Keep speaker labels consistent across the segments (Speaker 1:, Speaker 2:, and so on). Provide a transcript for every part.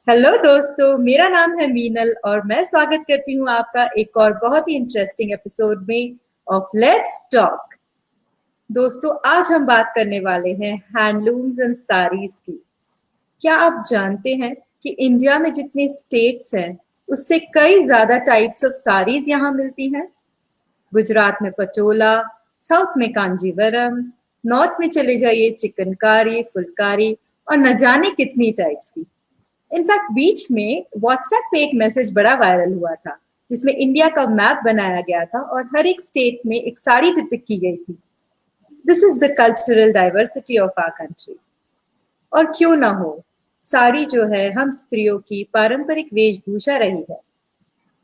Speaker 1: Hello दोस्तों, मेरा नाम है मीनल और मैं स्वागत करती हूँ आपका एक और बहुत ही इंटरेस्टिंग एपिसोड में ऑफ लेट्स टॉक। दोस्तों, आज हम बात करने वाले हैं हैंडलूम्स एंड साड़ीज की। क्या आप जानते हैं कि इंडिया में जितने स्टेट्स हैं उससे कई ज्यादा टाइप्स ऑफ साड़ीज यहाँ मिलती हैं। गुजरात में पटोला, साउथ में कांजीवरम, नॉर्थ में चले जाइए चिकनकारी, फुलकारी और न जाने कितनी टाइप्स की। इनफैक्ट बीच में व्हाट्सएप पे एक मैसेज बड़ा वायरल हुआ था जिसमें इंडिया का मैप बनाया गया था और हर एक स्टेट में एक साड़ी डिपिक्ट की गई थी। This is the cultural diversity of our country. और क्यों ना हो, साड़ी जो है हम स्त्रियों की पारंपरिक वेशभूषा रही है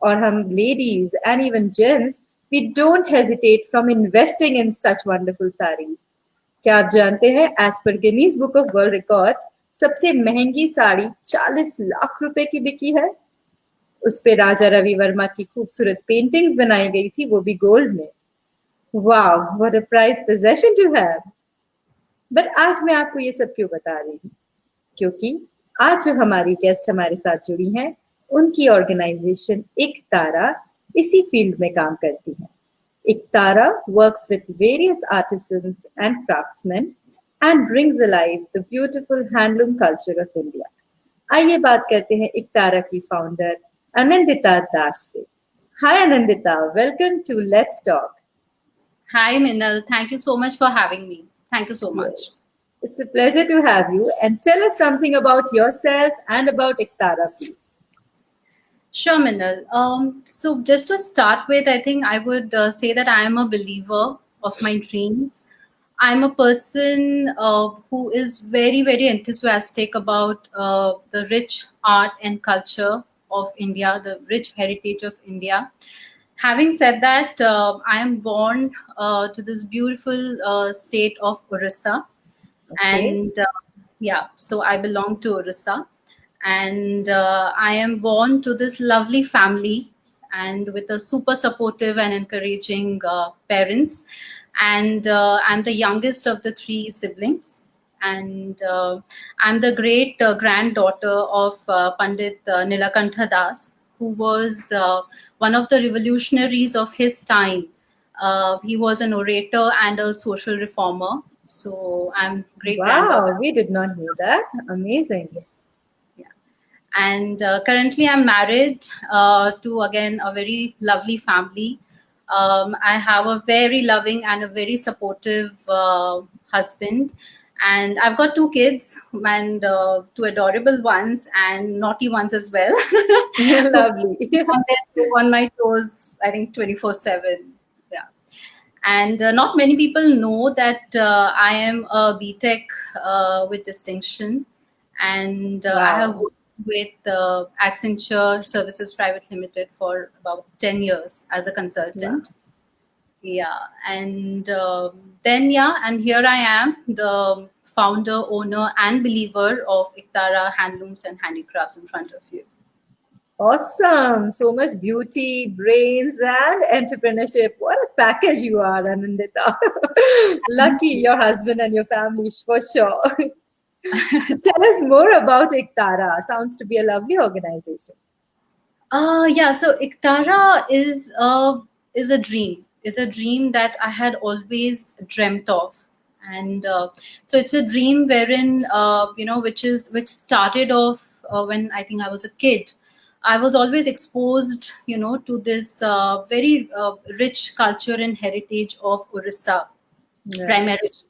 Speaker 1: और हम ladies and even gents we don't hesitate from investing in such wonderful saris. क्या आप जानते हैं, as per Guinness Book of World Records सबसे महंगी साड़ी 40 लाख रुपए की बिकी है। उस पे राजा रवि वर्मा की खूबसूरत पेंटिंग्स बनाई गई थी, वो भी गोल्ड में। वाह, what a prize possession to have. But आज मैं आपको ये सब क्यों बता रही हूँ? क्योंकि आज जो हमारी गेस्ट हमारे साथ जुड़ी हैं, उनकी ऑर्गेनाइजेशन एकतारा इसी फील्ड में काम करती है। Ektara works with various artisans and craftsman and brings alive the beautiful handloom culture of India. आइए बात करते हैं एकतारा की फाउंडर आनंदिता दास से। Hi Anandita, welcome to let's talk.
Speaker 2: Hi, Minal. Thank you so much for having me. Thank you so much.
Speaker 1: It's a pleasure to have you, and tell us something about yourself and about Ektara, please.
Speaker 2: Sure, Minal. So just to start with, I think I would say that I am a believer of my dreams. I'm a person who is very, very enthusiastic about the rich art and culture of India, the rich heritage of India. Having said that, I am born to this beautiful state of Orissa,
Speaker 1: Okay.
Speaker 2: and yeah, so I belong to Orissa, and I am born to this lovely family and with a super supportive and encouraging parents, and I'm the youngest of the three siblings, and I'm the great granddaughter of Pandit Nilakantha Das, who was one of the revolutionaries of his time. He was an orator and a social reformer. So I'm great
Speaker 1: Wow,
Speaker 2: granddaughter.
Speaker 1: we did not know that. Amazing.
Speaker 2: Yeah. And currently I'm married to again a very lovely family. I have a very loving and a very supportive husband. And I've got two kids and two adorable ones and naughty ones as well. Who
Speaker 1: Lovely.
Speaker 2: keep on on my toes, I think 24/7. Yeah. And not many people know that I am a BTech with distinction, and I have
Speaker 1: Wow.
Speaker 2: worked with Accenture Services Private Limited for about 10 years as a
Speaker 1: Wow.
Speaker 2: consultant. Yeah, and then yeah, and here I am, the founder, owner, and believer of Iktara Handlooms and Handicrafts in front of you.
Speaker 1: Awesome. So much beauty, brains, and entrepreneurship. What a package you are, Anandita. Lucky your husband and your family, for sure. So tell us more about Iktara. Sounds to be a lovely organization.
Speaker 2: Yeah, so Iktara is a dream. Is a dream that I had always dreamt of, and so it's a dream wherein which started off when I think I was a kid. I was always exposed, to this very rich culture and heritage of Orissa, primarily.
Speaker 1: Right.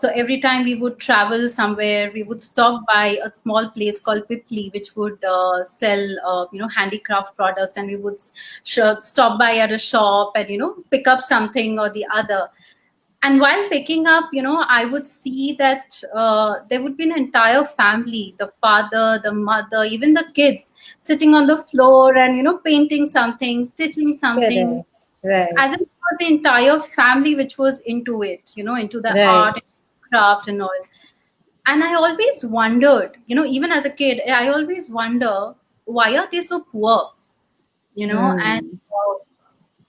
Speaker 2: So every time we would travel somewhere, we would stop by a small place called Pipli, which would sell, handicraft products, and we would stop by at a shop and pick up something or the other. And while picking up, I would see that there would be an entire family, the father, the mother, even the kids sitting on the floor and painting something, stitching something,
Speaker 1: Correct. Right.
Speaker 2: as if it was the entire family which was into it, into the art,
Speaker 1: Right.
Speaker 2: craft, and all. And I always wondered, even as a kid, I always wonder why are they so poor, and
Speaker 1: Hmm.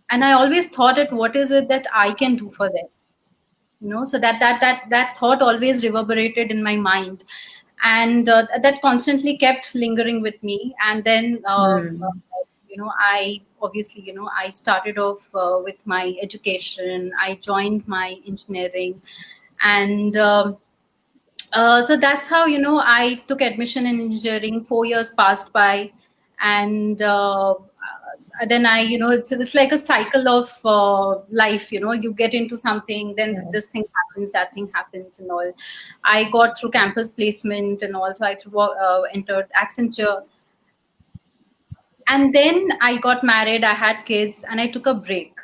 Speaker 2: and I always thought it, what is it that I can do for them, so that thought always reverberated in my mind. and that constantly kept lingering with me. And then I obviously, I started off with my education. I joined my engineering, and so that's how, I took admission in engineering. 4 years passed by, and then it's like a cycle of life. You get into something, then
Speaker 1: Yeah.
Speaker 2: this thing happens, that thing happens, and all. I got through campus placement, and also entered Accenture, and then I got married. I had kids, and I took a break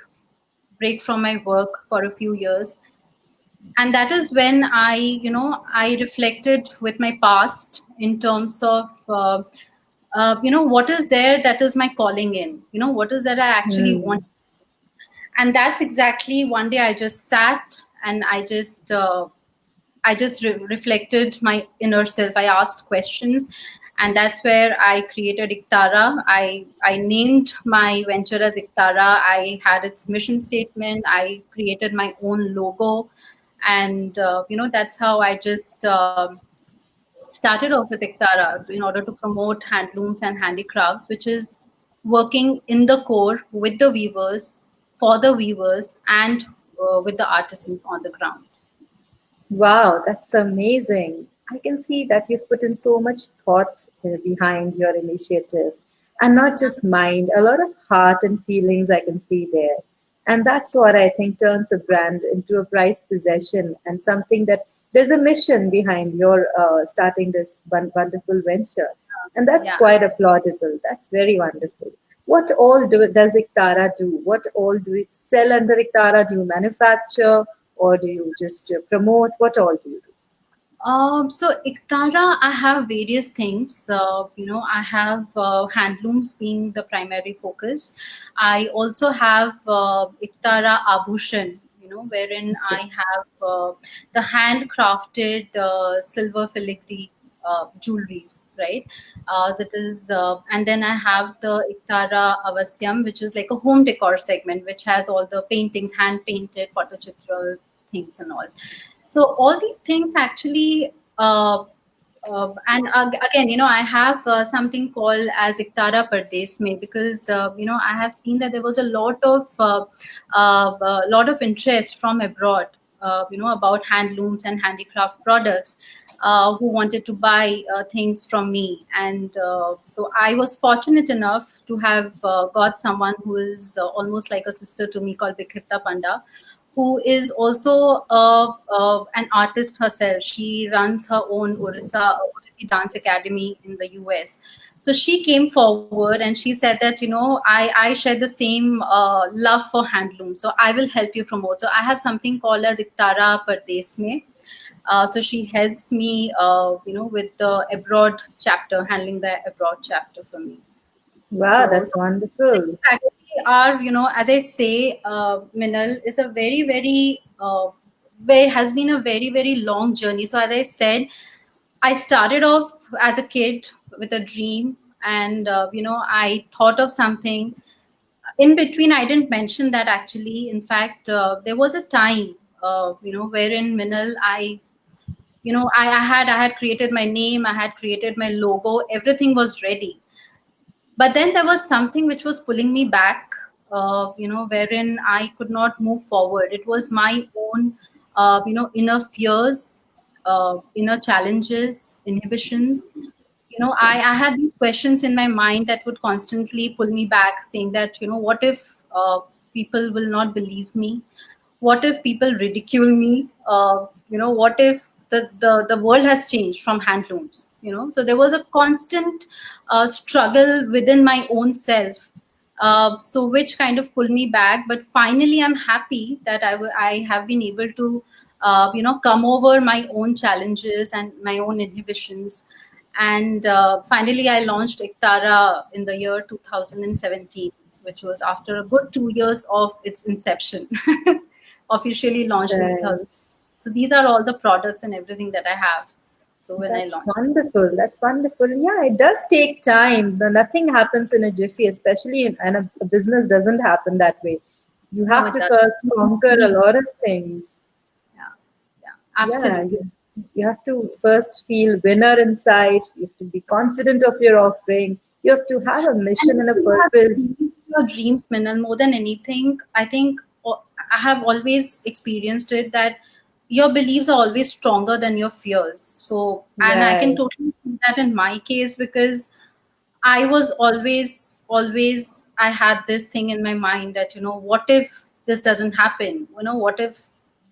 Speaker 2: from my work for a few years. And that is when I reflected with my past in terms of what is there that is my calling in, what is that I actually want.
Speaker 1: Hmm.
Speaker 2: And that's exactly, one day I just sat and I just reflected my inner self. I asked questions, and that's where I created Iktara. I named my venture as Iktara. I had its mission statement. I created my own logo, and that's how I just started off with Iktara in order to promote handlooms and handicrafts, which is working in the core with the weavers, for the weavers, and with the artisans on the ground.
Speaker 1: Wow, that's amazing. I can see that you've put in so much thought behind your initiative and not just mind, a lot of heart and feelings I can see there. And that's what I think turns a brand into a prized possession and something that there's a mission behind your starting this wonderful venture. And that's
Speaker 2: Yeah.
Speaker 1: quite applaudable. That's very wonderful. What all does Iktara do? What all do it sell under Iktara? Do you manufacture or do you just promote? What all do you do?
Speaker 2: So Iktara, I have various things. I have handlooms being the primary focus. I also have Iktara Abhushan, wherein I have the handcrafted silver filigree jewelries, right? That is, and then I have the Iktara Avasyam, which is like a home decor segment, which has all the paintings, hand painted, Patachitra things and all. So all these things actually, and again, I have something called as Iktara Pardes Mein, because I have seen that there was a lot of interest from abroad, about handlooms and handicraft products, who wanted to buy things from me, and so I was fortunate enough to have got someone who is almost like a sister to me, called Bikhipta Panda, who is also an artist herself. She runs her own Odissi Dance Academy in the US. So she came forward and she said that, I share the same love for handloom. So I will help you promote. So I have something called as Iktara Pardes Mein. So she helps me, with the abroad chapter, handling the abroad chapter for me.
Speaker 1: Wow,
Speaker 2: So
Speaker 1: that's wonderful.
Speaker 2: actually are, as I say, Minal, is a very, very, very, has been a very, very long journey. So as I said, I started off as a kid with a dream, and I thought of something. In between, I didn't mention that actually. In fact, there was a time, wherein Minal, I had created my name, I had created my logo, everything was ready, but then there was something which was pulling me back, wherein I could not move forward. It was my own inner fears, inner challenges, inhibitions. I had these questions in my mind that would constantly pull me back, saying that, what if people will not believe me? What if people ridicule me? What if the world has changed from handlooms? So there was a constant struggle within my own self, so which kind of pulled me back. But finally I'm happy that I have been able to come over my own challenges and my own inhibitions. And finally I launched Iktara in the year 2017, which was after a good 2 years of its inception. Officially launched in 2000.
Speaker 1: Right.
Speaker 2: So these are all the products and everything that I have. So when I
Speaker 1: That's
Speaker 2: launched.
Speaker 1: wonderful. That's wonderful. Yeah, it does take time. Nothing happens in a jiffy, especially and a business doesn't happen that way. You
Speaker 2: No,
Speaker 1: have
Speaker 2: it
Speaker 1: to
Speaker 2: doesn't.
Speaker 1: first conquer a lot of things.
Speaker 2: Yeah, yeah,
Speaker 1: Yeah,
Speaker 2: absolutely.
Speaker 1: You have to first feel winner inside. You have to be confident of your offering. You have to have a
Speaker 2: And
Speaker 1: mission and a
Speaker 2: you have to
Speaker 1: purpose.
Speaker 2: believe your dreams, Minal, more than anything. I think I have always experienced it that your beliefs are always stronger than your fears. So, and I can
Speaker 1: Right.
Speaker 2: totally see that in my case because I was always, I had this thing in my mind that, what if this doesn't happen? What if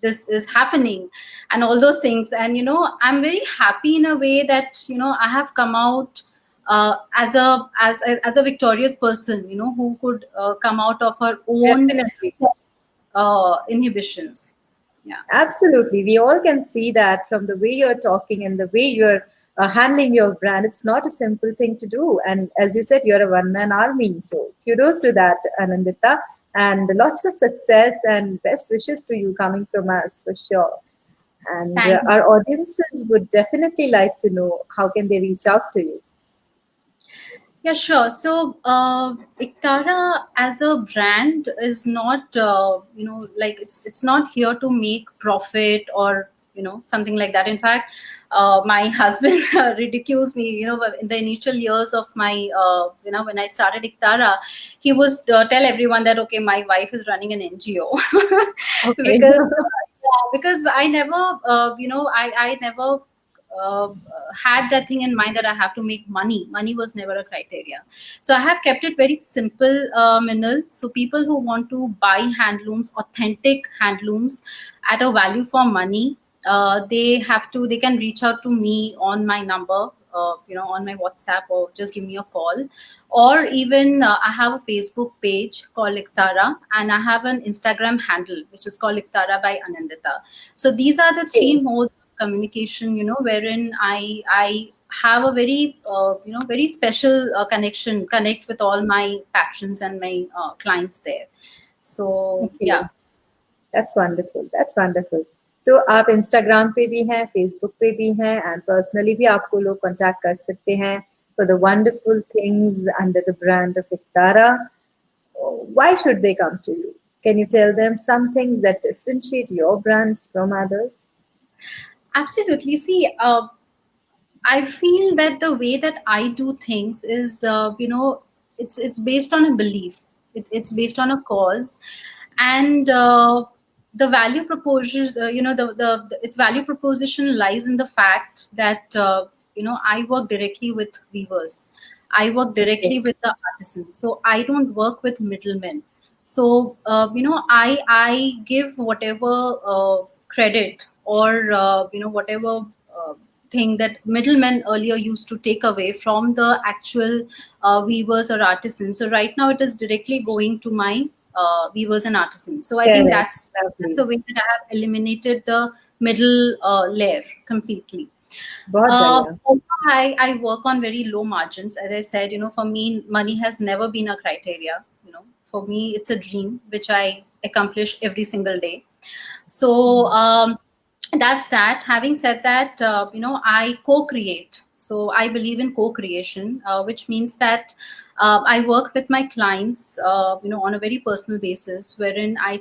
Speaker 2: this is happening and all those things. And, I'm very happy in a way that, I have come out as a victorious person, who could come out of her own
Speaker 1: Definitely.
Speaker 2: inhibitions. Yeah.
Speaker 1: Absolutely. We all can see that from the way you're talking and the way you're handling your brand. It's not a simple thing to do. And as you said, you're a one man army. So kudos to that, Anandita. And lots of success and best wishes to you coming from us for sure. And
Speaker 2: Thank you.
Speaker 1: our audiences would definitely like to know how can they reach out to you.
Speaker 2: Yeah, sure. So, Iktara as a brand is not, like it's not here to make profit or something like that. In fact, my husband ridicules me. In the initial years of my, when I started Iktara, he was tell everyone that okay, my wife is running an NGO
Speaker 1: Okay.
Speaker 2: because because I never, I never had that thing in mind that I have to make money. Money was never a criteria. So I have kept it very simple, Minal. So people who want to buy handlooms, authentic handlooms at a value for money, they can reach out to me on my number, on my WhatsApp or just give me a call. Or even I have a Facebook page called Iktara and I have an Instagram handle which is called Iktara by Anandita. So these are the three
Speaker 1: Okay.
Speaker 2: modes communication, wherein I have a very very special connect with all my patrons and my clients there. So
Speaker 1: Okay.
Speaker 2: yeah.
Speaker 1: That's wonderful, that's wonderful. तो आप Instagram पे भी हैं, Facebook पे भी हैं and personally भी आपको लोग कांटेक्ट कर सकते हैं for the wonderful things under the brand of Iktara. Why should they come to you? Can you tell them something that differentiate your brands from others?
Speaker 2: Absolutely. See, I feel that the way that I do things is, it's based on a belief. It's based on a cause, and the value proposition. The its value proposition lies in the fact that I work directly with weavers. I work
Speaker 1: Okay.
Speaker 2: directly with the artisans, so I don't work with middlemen. So I give whatever credit or whatever thing that middlemen earlier used to take away from the actual weavers or artisans. So right now it is directly going to my weavers and artisans. So I think
Speaker 1: Correct.
Speaker 2: that's
Speaker 1: Lovely.
Speaker 2: the way that I have eliminated the middle layer completely.
Speaker 1: बहुत बढ़िया।
Speaker 2: Also, I work on very low margins. As I said, for me, money has never been a criteria. For me, it's a dream which I accomplish every single day. So that's that. Having said that, I co-create. So I believe in co-creation, which means that I work with my clients, on a very personal basis, wherein I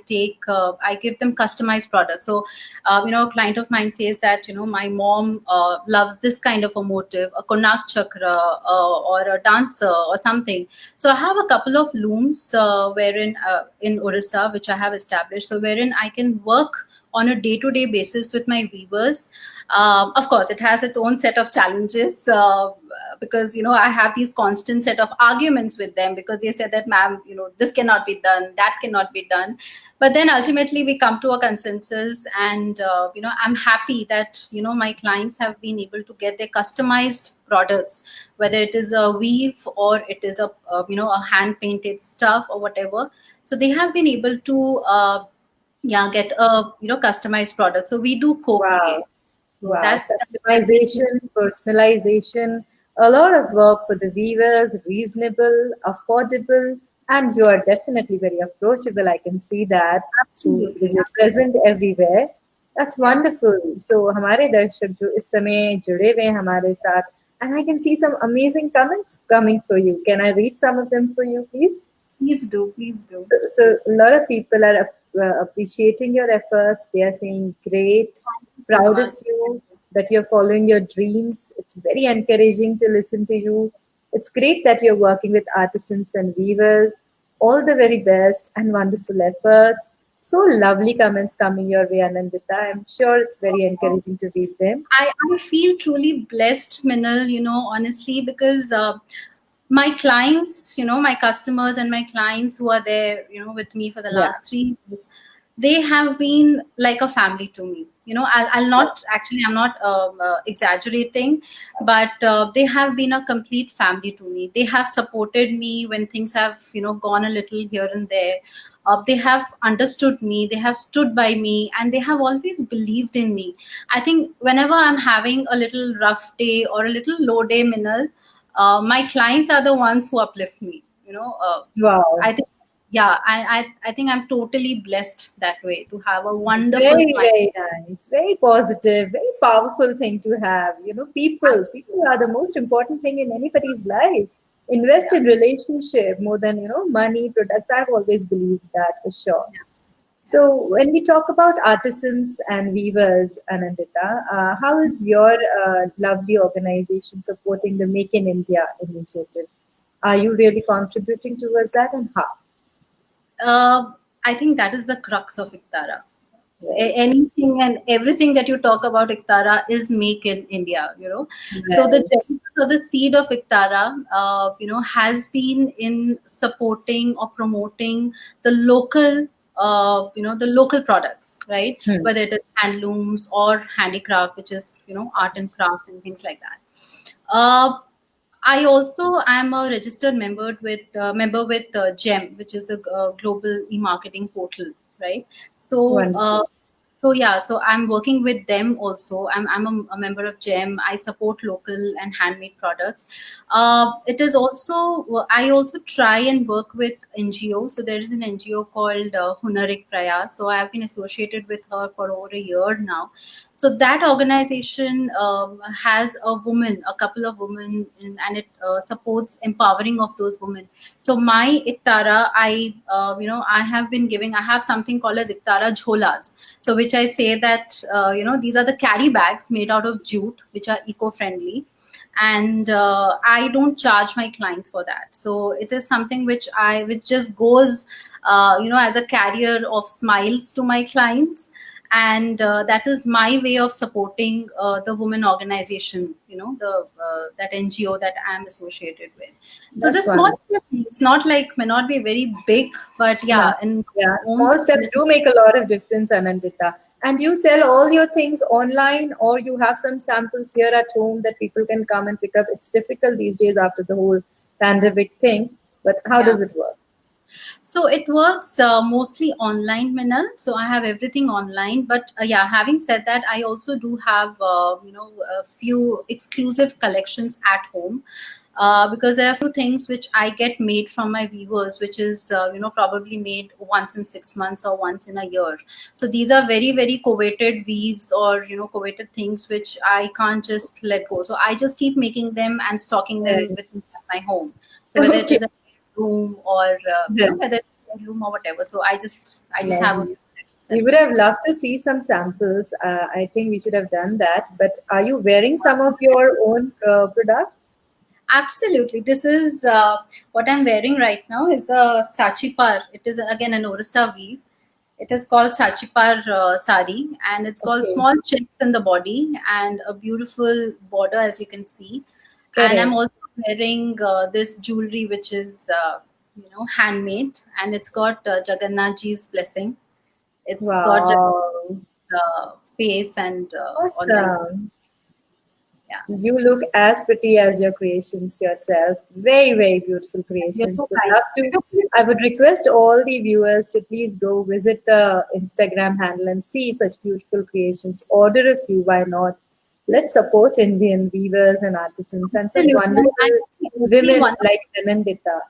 Speaker 2: give them customized products. So, a client of mine says that, my mom loves this kind of a motive, a Konak chakra, or a dancer or something. So I have a couple of looms, wherein in Orissa, which I have established. So wherein I can work on a day-to-day basis with my weavers. Of course, it has its own set of challenges because I have these constant set of arguments with them because they said that, ma'am, this cannot be done, that cannot be done. But then ultimately we come to a consensus, and I'm happy that my clients have been able to get their customized products, whether it is a weave or it is a hand painted stuff or whatever. So they have been able to get a customized product. So we do
Speaker 1: Wow.
Speaker 2: co-create. So
Speaker 1: Wow.
Speaker 2: that's
Speaker 1: Customization, personalization, a lot of work for the viewers, reasonable, affordable, and you are definitely very approachable. I can see that through
Speaker 2: absolutely,
Speaker 1: because you're present everywhere. That's
Speaker 2: yeah.
Speaker 1: wonderful. So हमारे दर्शक जो इस समय जुड़े हुए हैं हमारे साथ, and I can see some amazing comments coming for you. Can I read some of them for you, please?
Speaker 2: Please do, please do.
Speaker 1: So a lot of people are appreciating your efforts. They are saying, great,
Speaker 2: Thank you so
Speaker 1: proud of
Speaker 2: much.
Speaker 1: you. that you're following your dreams. It's very encouraging to listen to you. It's great that you're working with artisans and weavers. All the very best and wonderful efforts. So lovely comments coming your way, Anandita. I'm sure it's very encouraging to read them.
Speaker 2: I feel truly blessed, Minal, honestly, because my clients, my customers and my clients who are there, with me for the
Speaker 1: Yeah.
Speaker 2: last 3 years, they have been like a family to me. I'll not actually, I'm not exaggerating, but they have been a complete family to me. They have supported me when things have, gone a little here and there. They have understood me, they have stood by me, and they have always believed in me. I think whenever I'm having a little rough day or a little low day, Minal, my clients are the ones who uplift me.
Speaker 1: Wow.
Speaker 2: I think, yeah, I think I'm totally blessed that way to have a wonderful
Speaker 1: Very,
Speaker 2: client.
Speaker 1: very nice. Very positive, very powerful thing to have. People are the most important thing in anybody's life. Invest
Speaker 2: Yeah,
Speaker 1: in relationship more than, money, products. I've always believed that for sure.
Speaker 2: yeah, yeah.
Speaker 1: So when we talk about artisans and weavers, Anandita, how is your lovely organization supporting the Make in India initiative? Are you really contributing towards that and how?
Speaker 2: Uh, I think that is the crux of Iktara.
Speaker 1: Right.
Speaker 2: Anything and everything that you talk about Iktara is make in India. So the
Speaker 1: Right.
Speaker 2: genesis or the seed of Iktara, has been in supporting or promoting the local, the local products, right?
Speaker 1: Hmm.
Speaker 2: Whether it is handlooms or handicraft, which is, art and craft and things like that. Uh, I also am a registered member with GEM, which is a global e-marketing portal, right? So,
Speaker 1: Wonderful.
Speaker 2: so I'm working with them also. I'm a member of GEM. I support local and handmade products. It is also I also try and work with NGO. So there is an NGO called Hunarik Prayas. So I have been associated with her for over a year now. So that organization has a couple of women, and it supports empowering of those women. So my Iktara, I have been giving. I have something called as Iktara Jholas. So which I say that these are the carry bags made out of jute, which are eco-friendly, and I don't charge my clients for that. So it is something which just goes, as a carrier of smiles to my clients, and that is my way of supporting the women organization, the that NGO that I am associated with. So the
Speaker 1: That's
Speaker 2: small
Speaker 1: wonderful.
Speaker 2: things, not like may not be very big, but
Speaker 1: Yeah,
Speaker 2: yeah, in
Speaker 1: yeah.
Speaker 2: my own
Speaker 1: Small steps do make a lot of difference, Anandita. And you sell all your things online, or you have some samples here at home that people can come and pick up. It's difficult these days after the whole pandemic thing, but how
Speaker 2: yeah.
Speaker 1: does it work?
Speaker 2: So it works mostly online, Minal. So I have everything online. But yeah, having said that, I also do have a few exclusive collections at home. Because there are a few things which I get made from my viewers, which is probably made once in 6 months or once in a year. So these are very very coveted weaves, or coveted things which I can't just let go. So I just keep making them and stocking them
Speaker 1: Right.
Speaker 2: within my home. So whether it
Speaker 1: Okay.
Speaker 2: is a room, or
Speaker 1: Right.
Speaker 2: whether it's a bedroom or whatever. So I just have a
Speaker 1: Lovely.
Speaker 2: few collections
Speaker 1: We
Speaker 2: at
Speaker 1: would
Speaker 2: home.
Speaker 1: have loved to see some samples. I think we should have done that. But are you wearing some of your own products?
Speaker 2: Absolutely. This is what I'm wearing right now is a Sachipar. It is again an Orissa weave. It is called Sachipar sari, and it's called
Speaker 1: Okay.
Speaker 2: small checks in the body and a beautiful border, as you can see. And I'm
Speaker 1: Correct.
Speaker 2: also wearing this jewelry, which is handmade, and it's got Jagannath Ji's blessing. It's got
Speaker 1: Wow.
Speaker 2: Jagannath's face and on my,
Speaker 1: Awesome.
Speaker 2: yeah.
Speaker 1: You look as pretty as your creations yourself. Very, very beautiful
Speaker 2: You're
Speaker 1: creations.
Speaker 2: so
Speaker 1: Would
Speaker 2: kind.
Speaker 1: love to. I would request all the viewers to please go visit the Instagram handle and see such beautiful creations. Order a few, why not? Let's support Indian weavers and artisans and such
Speaker 2: Absolutely. And I
Speaker 1: wonderful
Speaker 2: think
Speaker 1: women
Speaker 2: everyone.
Speaker 1: like Anandita.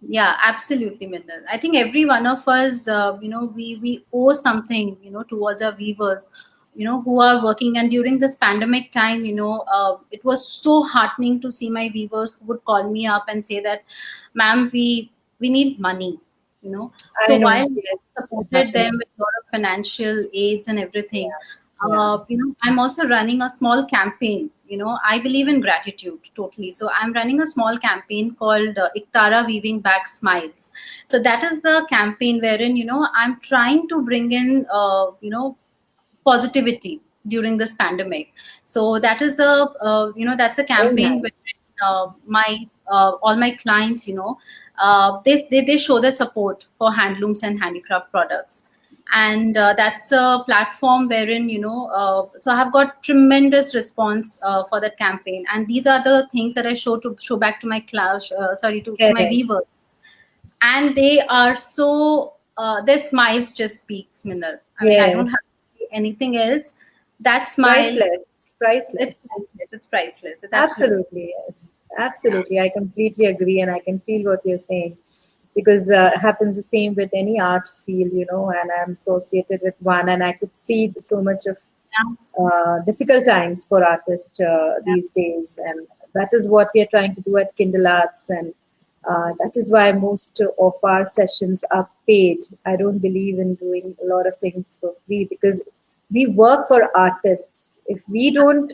Speaker 2: Yeah, absolutely, Mindal. I think every one of us, we owe something, towards our weavers, who are working. And during this pandemic time, it was so heartening to see my weavers who would call me up and say that, "Ma'am, we need money."
Speaker 1: I
Speaker 2: So
Speaker 1: know,
Speaker 2: while I
Speaker 1: yes, it
Speaker 2: supported them
Speaker 1: happened.
Speaker 2: with a lot of financial aids and everything, I'm also running a small campaign. I believe in gratitude totally. So I'm running a small campaign called Iktara Weaving Back Smiles. So that is the campaign wherein, I'm trying to bring in, positivity during this pandemic. So that is that's a
Speaker 1: Very
Speaker 2: campaign where
Speaker 1: nice.
Speaker 2: my all my clients, they show their support for handlooms and handicraft products. And that's a platform wherein, so I have got tremendous response for that campaign. And these are the things that I show back to my class, sorry, to my
Speaker 1: Correct.
Speaker 2: weavers. And they are so their smiles just speaks, Minal. I mean, I
Speaker 1: Yes.
Speaker 2: don't have to say anything else. That smile,
Speaker 1: Priceless.
Speaker 2: it's
Speaker 1: Priceless.
Speaker 2: priceless. It's priceless. It's absolutely,
Speaker 1: Absolutely, yes.
Speaker 2: yeah.
Speaker 1: Absolutely. I completely agree, and I can feel what you're saying because it happens the same with any art field, and I'm associated with one, and I could see so much of
Speaker 2: Yeah.
Speaker 1: difficult times for artists
Speaker 2: Yeah.
Speaker 1: these days, and that is what we are trying to do at Kindle Arts, and that is why most of our sessions are paid. I don't believe in doing a lot of things for free because we work for artists. If we don't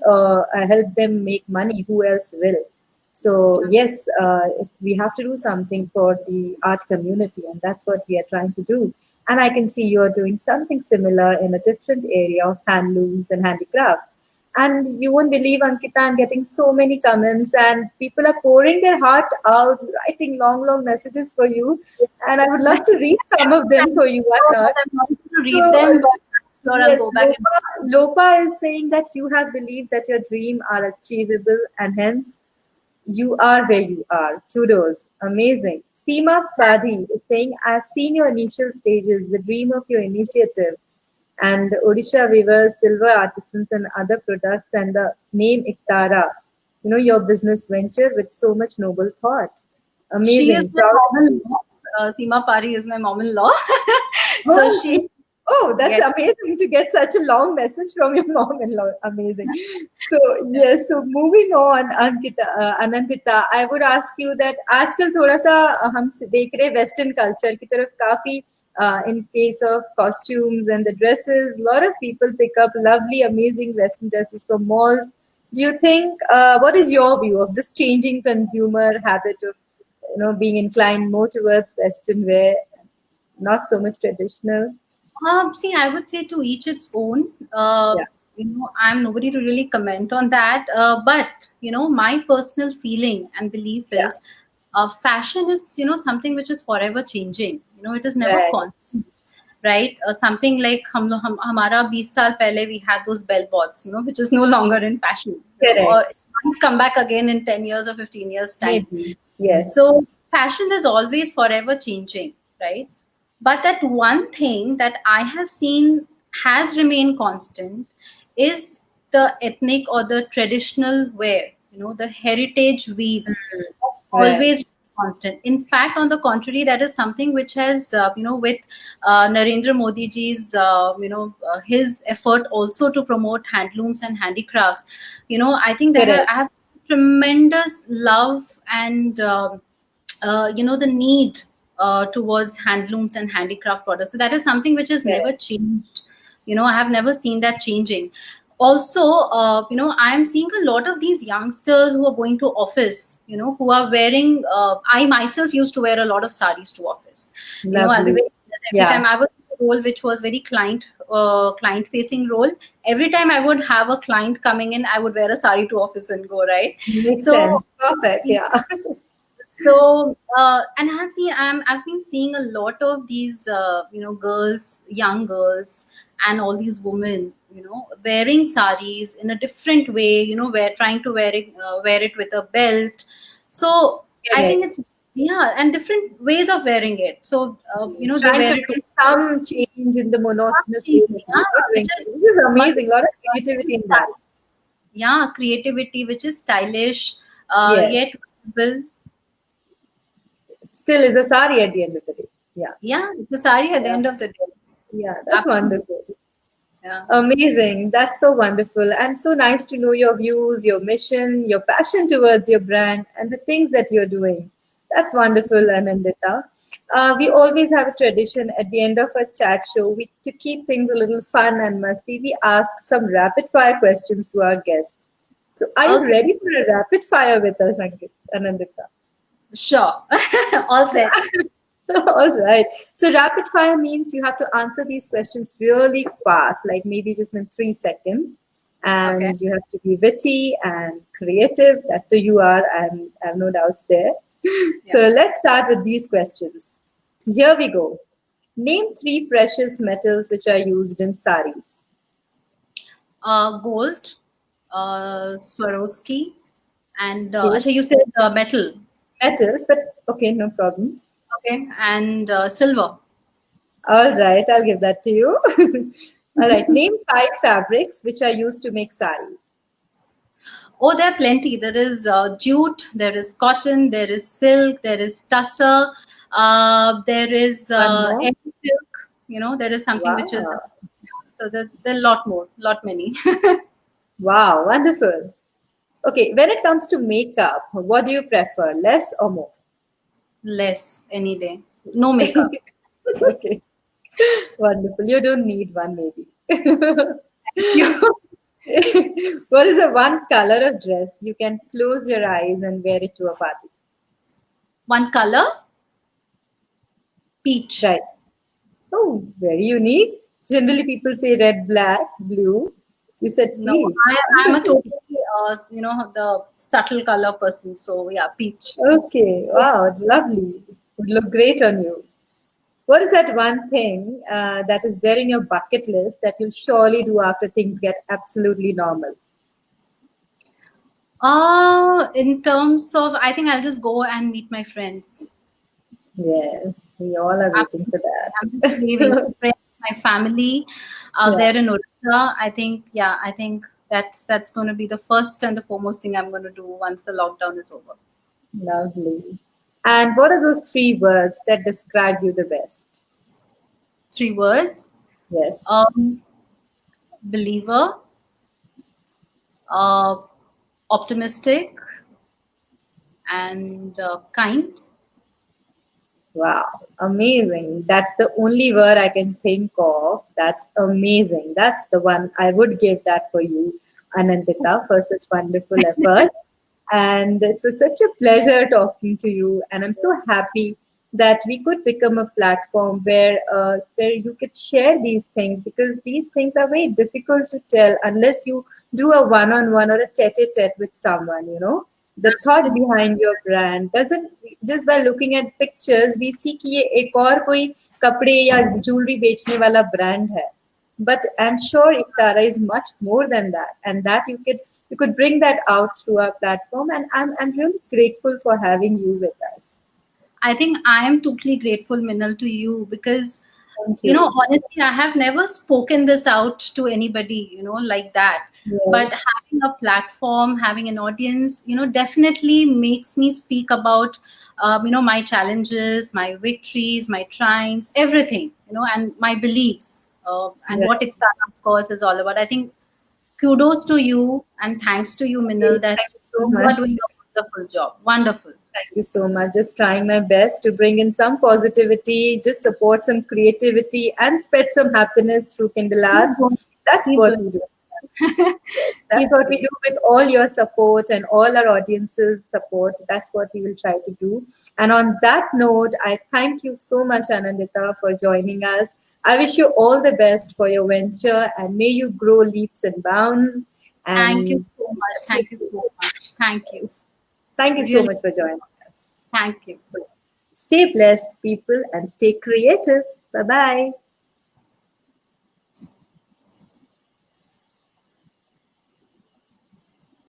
Speaker 1: help them make money, who else will? So yes, we have to do something for the art community, and that's what we are trying to do. And I can see you're doing something similar in a different area of handlooms and handicraft. And you won't believe, Ankita, I'm getting so many comments, and people are pouring their heart out, writing long, long messages for you. And I would love to read some of them for you. Why
Speaker 2: So,
Speaker 1: not?
Speaker 2: I'm not going to read
Speaker 1: So,
Speaker 2: them, but I'm sure I'll
Speaker 1: yes,
Speaker 2: go back and
Speaker 1: Lopa is saying that you have believed that your dream are achievable, and hence you are where you are. Kudos. Amazing. Seema Padi is saying, I've seen your initial stages, the dream of your initiative, and Odisha weavers, silver artisans, and other products, and the name Iktara. Your business venture with so much noble thought.
Speaker 2: she is
Speaker 1: Amazing.
Speaker 2: my
Speaker 1: Proud of you.
Speaker 2: mom-in-law. Seema Pari is my mom-in-law. So
Speaker 1: Oh,
Speaker 2: she,
Speaker 1: oh, that's
Speaker 2: yes.
Speaker 1: amazing to get such a long message from your mom-in-law. Amazing. So yes, so moving on, Ankita, Anandita, I would ask you that आजकल थोड़ा सा हम देख रहे हैं Western culture की तरफ काफी in case of costumes and the dresses, a lot of people pick up lovely, amazing Western dresses from malls. Do you think what is your view of this changing consumer habit of being inclined more towards Western wear, not so much traditional?
Speaker 2: See, I would say to each its own.
Speaker 1: Yeah.
Speaker 2: I'm nobody to really comment on that. But my personal feeling and belief
Speaker 1: Yeah.
Speaker 2: is, fashion is something which is forever changing. It is never
Speaker 1: Right.
Speaker 2: constant, right? Something like हमारा 20 साल पहले we had those bell bots, which is no longer in fashion. Or it
Speaker 1: Correct.
Speaker 2: might come back again in 10 years or 15 years time.
Speaker 1: Maybe. Yes.
Speaker 2: So fashion is always forever changing, right? But that one thing that I have seen has remained constant is the ethnic or the traditional wear, the heritage weaves
Speaker 1: Right.
Speaker 2: always constant. In fact, on the contrary, that is something which has, with Narendra Modi ji's, his effort also to promote handlooms and handicrafts. I think I
Speaker 1: Correct.
Speaker 2: have tremendous love and the need towards handlooms and handicraft products. So that is something which has never
Speaker 1: Correct.
Speaker 2: changed. I have never seen that changing. Also, I am seeing a lot of these youngsters who are going to office, who are wearing. I myself used to wear a lot of saris to office. I'll be
Speaker 1: Lovely.
Speaker 2: very honest, every
Speaker 1: Yeah.
Speaker 2: time I was in a role which was very client facing role. Every time I would have a client coming in, I would wear a sari to office and go, right.
Speaker 1: Makes
Speaker 2: So
Speaker 1: sense. Perfect. Yeah.
Speaker 2: and I've been seeing a lot of these girls, young girls, and all these women, wearing saris in a different way. We're trying to wear it with a belt. So I think
Speaker 1: Correct.
Speaker 2: it's, yeah, and different ways of wearing it. So they
Speaker 1: Trying
Speaker 2: wear
Speaker 1: to
Speaker 2: it to,
Speaker 1: bring some change in the monotonous way that we
Speaker 2: yeah,
Speaker 1: were
Speaker 2: which
Speaker 1: doing.
Speaker 2: is
Speaker 1: This is
Speaker 2: much,
Speaker 1: amazing. A lot of creativity in that.
Speaker 2: yeah, creativity, which is stylish,
Speaker 1: Yes.
Speaker 2: yet visible.
Speaker 1: It still is a sari at the end of the day. Yeah.
Speaker 2: Yeah, it's a sari at the
Speaker 1: Yeah.
Speaker 2: end of the day.
Speaker 1: Yeah. That's
Speaker 2: Absolutely.
Speaker 1: wonderful.
Speaker 2: Yeah.
Speaker 1: Amazing. That's so wonderful. And so nice to know your views, your mission, your passion towards your brand, and the things that you're doing. That's wonderful, Anandita. We always have a tradition at the end of a chat show. To keep things a little fun and musty, we ask some rapid fire questions to our guests. So, are you
Speaker 2: Okay,
Speaker 1: ready for a rapid fire with us, Anandita?
Speaker 2: sure. All set.
Speaker 1: All right. So, rapid fire means you have to answer these questions really fast, like maybe just in 3 seconds.
Speaker 2: Okay.
Speaker 1: And you have to be witty and creative. That's who you are, and I have no doubts there.
Speaker 2: Yeah.
Speaker 1: So let's start with these questions. Here we go. Name three precious metals which are used in saris.
Speaker 2: Gold, Swarovski, and
Speaker 1: Okay,
Speaker 2: Asha, you said metal.
Speaker 1: metals, but okay, no problems.
Speaker 2: Okay, and silver.
Speaker 1: All right, I'll give that to you. All right, name five fabrics which are used to make saris.
Speaker 2: Oh, there are plenty. There is jute, there is cotton, there is silk, there is tussar, there is
Speaker 1: One more.
Speaker 2: air silk. There is something which is,
Speaker 1: Wow.
Speaker 2: so there are a lot more, lot many.
Speaker 1: Wow, wonderful. Okay, when it comes to makeup, what do you prefer, less or more?
Speaker 2: Less any day. No makeup.
Speaker 1: Okay, wonderful. You don't need one, maybe.
Speaker 2: You.
Speaker 1: What is the one color of dress you can close your eyes and wear it to a party?
Speaker 2: One color, peach.
Speaker 1: Right. Oh, very unique. Generally, people say red, black, blue. You said
Speaker 2: No,
Speaker 1: peach.
Speaker 2: I'm a totally, the subtle color person. So yeah, peach.
Speaker 1: Okay. Wow, it's lovely. Would look great on you. What is that one thing that is there in your bucket list that you'll surely do after things get absolutely normal?
Speaker 2: In terms of, I think I'll just go and meet my friends.
Speaker 1: Yes, we all are waiting for
Speaker 2: I'm just leaving
Speaker 1: that.
Speaker 2: friends, my family out
Speaker 1: Yeah,
Speaker 2: there in Odisha. I think that's going to be the first and the foremost thing I'm going to do once the lockdown is over.
Speaker 1: lovely. And what are those three words that describe you the best?
Speaker 2: 3 words:
Speaker 1: Yes.
Speaker 2: um, believer, uh, optimistic, and kind.
Speaker 1: Wow, amazing. That's the only word I can think of. That's amazing. That's the one I would give that for you, Anandita, for such wonderful effort. And it's such a pleasure talking to you. And I'm so happy that we could become a platform where you could share these things, because these things are very difficult to tell unless you do a one-on-one or a tete-a-tete with someone. The thought
Speaker 2: Absolutely.
Speaker 1: behind your brand doesn't, just by looking at pictures we see कि ये एक और कोई कपड़े या jewelry बेचने वाला brand है. But I'm sure Iftara is much more than that, and that you could bring that out through our platform, and I'm really grateful for having you with us.
Speaker 2: I think I am totally grateful, Minal, to you because,
Speaker 1: Thank you.
Speaker 2: honestly, I have never spoken this out to anybody, like that. But
Speaker 1: Yes,
Speaker 2: having a platform, having an audience, definitely makes me speak about, my challenges, my victories, my triumphs, everything, and my beliefs, and
Speaker 1: right.
Speaker 2: what it, of course, is all about. I think kudos to you and thanks to you, Minal, that
Speaker 1: Thank you so
Speaker 2: you are
Speaker 1: much.
Speaker 2: doing a wonderful job. Wonderful.
Speaker 1: Thank you so much. Just trying my best to bring in some positivity, just support some creativity, and spread some happiness through Kindle
Speaker 2: Keep going.
Speaker 1: Arts. That's
Speaker 2: Keep
Speaker 1: what
Speaker 2: doing.
Speaker 1: we do. That's
Speaker 2: Keep
Speaker 1: what we
Speaker 2: doing.
Speaker 1: do with all your support and all our audience's support. That's what we will try to do. And on that note, I thank you so much, Anandita, for joining us. I wish you all the best for your venture, and may you grow leaps and bounds.
Speaker 2: Thank you
Speaker 1: And
Speaker 2: so much. Thank you so much. Thank you.
Speaker 1: thank you so
Speaker 2: Really,
Speaker 1: much for joining us.
Speaker 2: thank you.
Speaker 1: Stay blessed, people, and stay creative. Bye bye.